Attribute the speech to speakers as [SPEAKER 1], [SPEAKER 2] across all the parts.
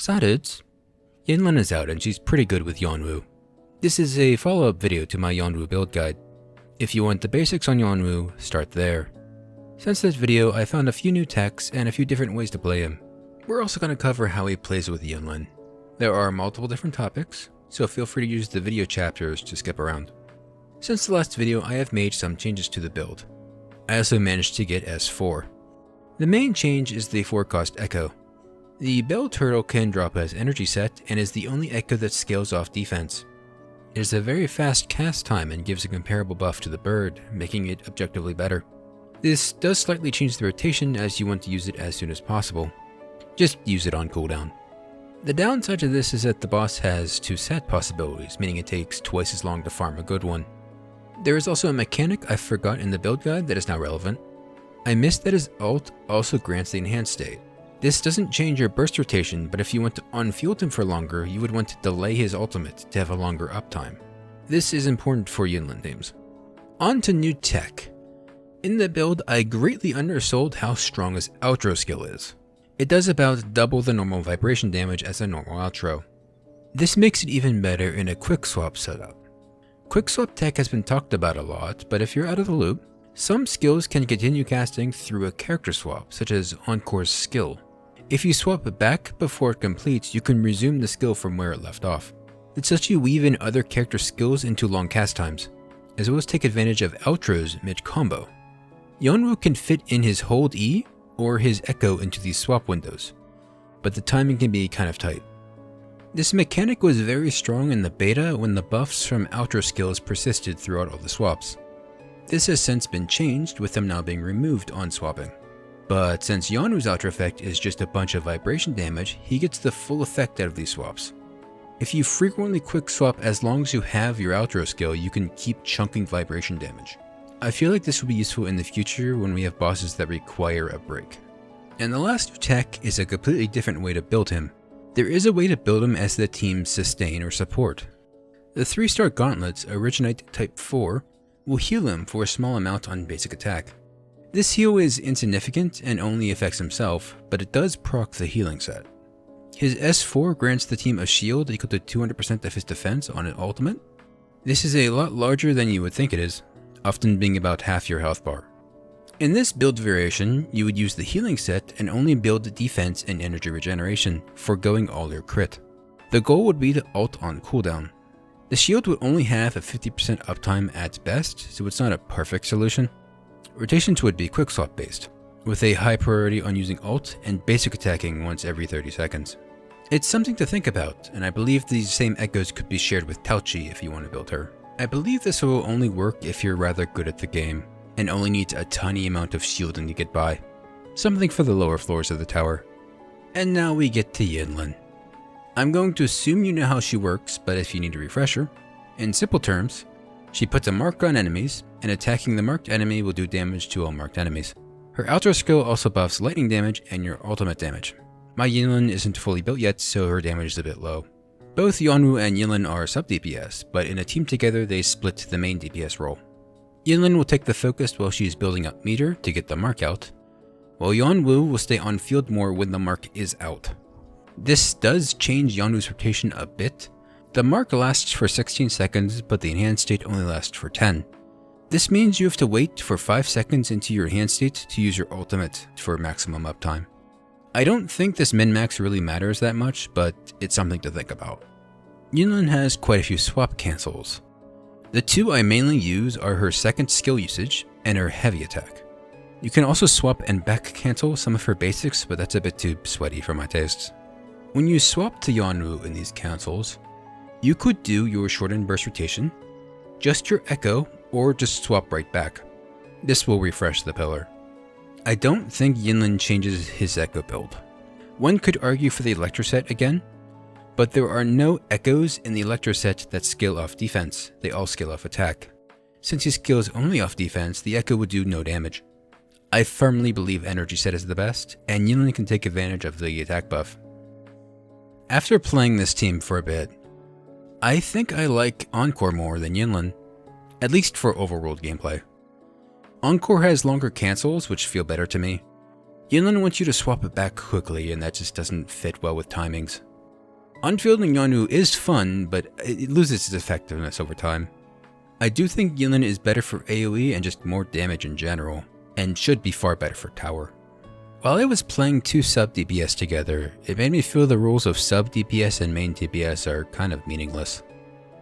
[SPEAKER 1] Saduds, Yinlin is out and she's pretty good with Yuanwu. This is a follow-up video to my Yuanwu build guide. If you want the basics on Yuanwu, start there. Since this video, I found a few new techs and a few different ways to play him. We're also going to cover how he plays with Yinlin. There are multiple different topics, so feel free to use the video chapters to skip around. Since the last video, I have made some changes to the build. I also managed to get S4. The main change is the 4-cost Echo. The Bell Turtle can drop as energy set and is the only Echo that scales off defense. It is a very fast cast time and gives a comparable buff to the bird, making it objectively better. This does slightly change the rotation as you want to use it as soon as possible. Just use it on cooldown. The downside to this is that the boss has 2 set possibilities, meaning it takes twice as long to farm a good one. There is also a mechanic I forgot in the build guide that is now relevant. I missed that his ult also grants the enhanced state. This doesn't change your burst rotation, but if you want to unfuel him for longer, you would want to delay his ultimate to have a longer uptime. This is important for Yinlin teams. On to new tech. In the build, I greatly undersold how strong his outro skill is. It does about double the normal vibration damage as a normal outro. This makes it even better in a quick swap setup. Quick swap tech has been talked about a lot, but if you're out of the loop, some skills can continue casting through a character swap, such as Encore's skill. If you swap back before it completes, you can resume the skill from where it left off. This lets you weave in other character skills into long cast times, as well as take advantage of outros mid-combo. Yuanwu can fit in his hold E or his Echo into these swap windows, but the timing can be kind of tight. This mechanic was very strong in the beta when the buffs from outro skills persisted throughout all the swaps. This has since been changed with them now being removed on swapping. But since Yuanwu's outro effect is just a bunch of vibration damage, he gets the full effect out of these swaps. If you frequently quick swap as long as you have your outro skill, you can keep chunking vibration damage. I feel like this will be useful in the future when we have bosses that require a break. And the last new tech is a completely different way to build him. There is a way to build him as the team's sustain or support. The 3-star gauntlets originate type 4 will heal him for a small amount on basic attack. This heal is insignificant and only affects himself, but it does proc the healing set. His S4 grants the team a shield equal to 200% of his defense on an ultimate. This is a lot larger than you would think it is, often being about half your health bar. In this build variation, you would use the healing set and only build defense and energy regeneration, foregoing all your crit. The goal would be to ult on cooldown. The shield would only have a 50% uptime at best, so it's not a perfect solution. Rotations would be quick swap based, with a high priority on using ult and basic attacking once every 30 seconds. It's something to think about, and I believe these same echoes could be shared with Taochi if you want to build her. I believe this will only work if you're rather good at the game, and only needs a tiny amount of shielding to get by. Something for the lower floors of the tower. And now we get to Yinlin. I'm going to assume you know how she works, but if you need a refresher, in simple terms, she puts a mark on enemies, and attacking the marked enemy will do damage to all marked enemies. Her outro skill also buffs lightning damage and your ultimate damage. My Yinlin isn't fully built yet, so her damage is a bit low. Both Yuanwu and Yinlin are sub-DPS, but in a team together they split the main DPS role. Yinlin will take the focus while she's building up meter to get the mark out, while Yuanwu will stay on field more when the mark is out. This does change Yuanwu's rotation a bit. The mark lasts for 16 seconds, but the enhanced state only lasts for 10. This means you have to wait for 5 seconds into your enhanced state to use your ultimate for maximum uptime. I don't think this min-max really matters that much, but it's something to think about. Yinlin has quite a few swap cancels. The 2 I mainly use are her second skill usage and her heavy attack. You can also swap and back cancel some of her basics, but that's a bit too sweaty for my tastes. When you swap to Yuanwu in these cancels, you could do your shortened burst rotation, just your echo, or just swap right back. This will refresh the pillar. I don't think Yinlin changes his echo build. One could argue for the electro set again, but there are no echoes in the electro set that scale off defense, they all scale off attack. Since he scales only off defense, the echo would do no damage. I firmly believe energy set is the best, and Yinlin can take advantage of the attack buff. After playing this team for a bit, I think I like Encore more than Yinlin, at least for overworld gameplay. Encore has longer cancels, which feel better to me. Yinlin wants you to swap it back quickly, and that just doesn't fit well with timings. Unfielding Yuanwu is fun, but it loses its effectiveness over time. I do think Yinlin is better for AoE and just more damage in general, and should be far better for tower. While I was playing two sub DPS together, it made me feel the rules of sub DPS and main DPS are kind of meaningless.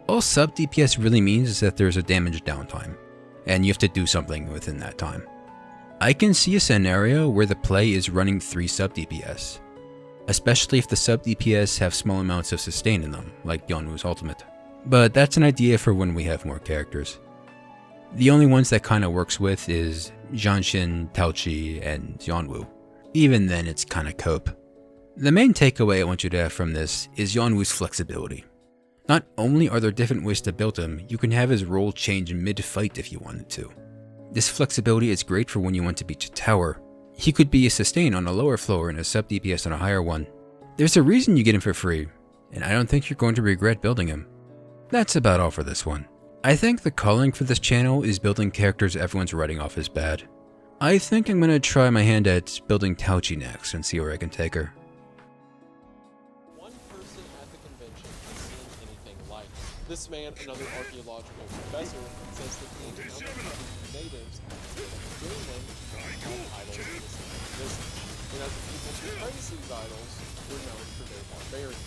[SPEAKER 1] All sub DPS really means is that there's a damage downtime, and you have to do something within that time. I can see a scenario where the play is running 3 sub DPS, especially if the sub DPS have small amounts of sustain in them, like Yuanwu's ultimate. But that's an idea for when we have more characters. The only ones that kinda works with is Zhanxin, Taoqi, and Yuanwu. Even then it's kinda cope. The main takeaway I want you to have from this is Yuanwu's flexibility. Not only are there different ways to build him, you can have his role change mid-fight if you wanted to. This flexibility is great for when you want to beat a tower. He could be a sustain on a lower floor and a sub DPS on a higher one. There's a reason you get him for free, and I don't think you're going to regret building him. That's about all for this one. I think the calling for this channel is building characters everyone's writing off as bad. I think I'm going to try my hand at building Taoqi next and see where I can take her.
[SPEAKER 2] One person at the convention has seen anything like. This man, another archaeological professor, says that the natives of Yinlin have idols in this and as the people who praise these idols were known for their barbarity.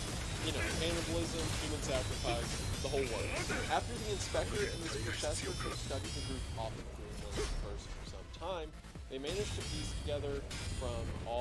[SPEAKER 2] You know, cannibalism, human sacrifice, the whole works. After the inspector and this professor who studied the group off of Yinlin first for some time, they managed to piece together from all